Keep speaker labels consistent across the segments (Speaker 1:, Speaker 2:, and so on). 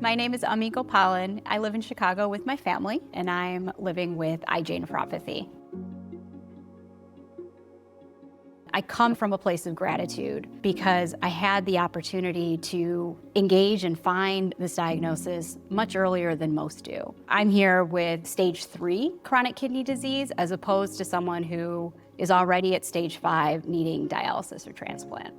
Speaker 1: My name is Gopalan. I live in Chicago with my family, and I'm living with IgA nephropathy. I come from a place of gratitude because I had the opportunity to engage and find this diagnosis much earlier than most do. I'm here with stage 3 chronic kidney disease as opposed to someone who is already at stage 5 needing dialysis or transplant.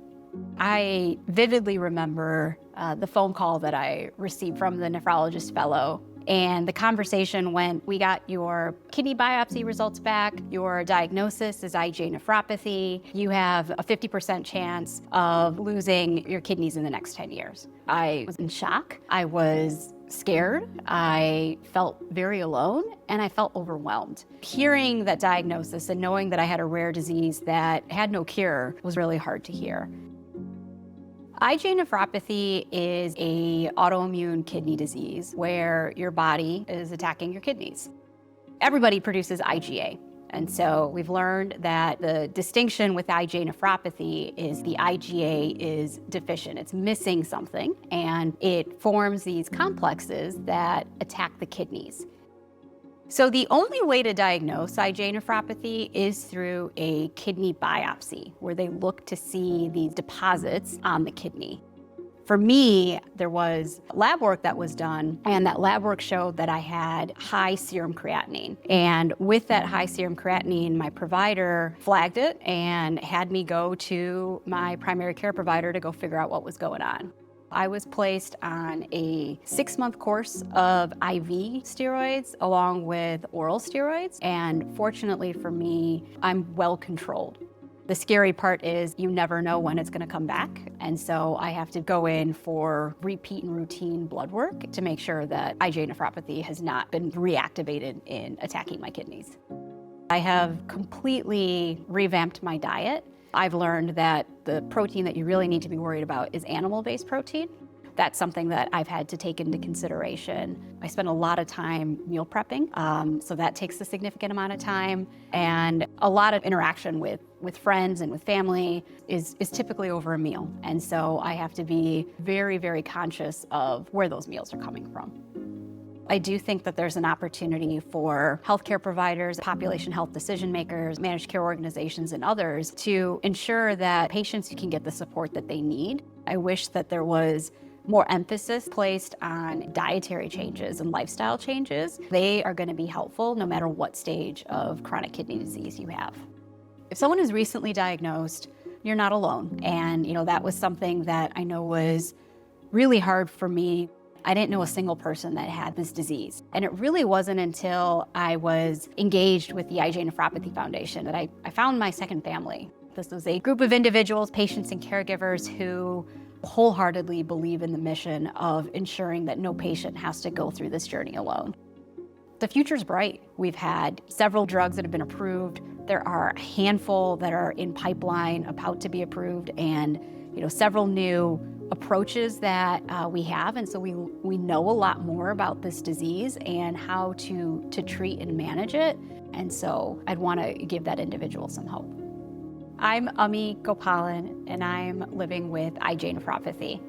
Speaker 1: I vividly remember the phone call that I received from the nephrologist fellow, and the conversation went, we got your kidney biopsy results back, your diagnosis is IgA nephropathy, you have a 50% chance of losing your kidneys in the next 10 years. I was in shock, I was scared, I felt very alone, and I felt overwhelmed. Hearing that diagnosis and knowing that I had a rare disease that had no cure was really hard to hear. IgA nephropathy is an autoimmune kidney disease where your body is attacking your kidneys. Everybody produces IgA, and so we've learned that the distinction with IgA nephropathy is the IgA is deficient. It's missing something, and it forms these complexes that attack the kidneys. So the only way to diagnose IgA nephropathy is through a kidney biopsy, where they look to see these deposits on the kidney. For me, there was lab work that was done, and that lab work showed that I had high serum creatinine. And with that high serum creatinine, my provider flagged it and had me go to my primary care provider to go figure out what was going on. I was placed on a 6-month course of IV steroids along with oral steroids, and fortunately for me, I'm well controlled. The scary part is you never know when it's going to come back, and so I have to go in for repeat and routine blood work to make sure that IgA nephropathy has not been reactivated in attacking my kidneys. I have completely revamped my diet. I've learned that the protein that you really need to be worried about is animal-based protein. That's something that I've had to take into consideration. I spend a lot of time meal prepping, so that takes a significant amount of time, and a lot of interaction with friends and with family is typically over a meal. And so I have to be very, very conscious of where those meals are coming from. I do think that there's an opportunity for healthcare providers, population health decision makers, managed care organizations, and others to ensure that patients can get the support that they need. I wish that there was more emphasis placed on dietary changes and lifestyle changes. They are going to be helpful no matter what stage of chronic kidney disease you have. If someone is recently diagnosed, you're not alone. And that was something that I know was really hard for me. I didn't know a single person that had this disease. And it really wasn't until I was engaged with the IgA Nephropathy Foundation that I found my second family. This was a group of individuals, patients and caregivers who wholeheartedly believe in the mission of ensuring that no patient has to go through this journey alone. The future's bright. We've had several drugs that have been approved. There are a handful that are in pipeline about to be approved, and several new approaches that we have, and so we know a lot more about this disease and how to treat and manage it, and so I'd want to give that individual some hope. I'm Gopalan, and I'm living with IgA nephropathy.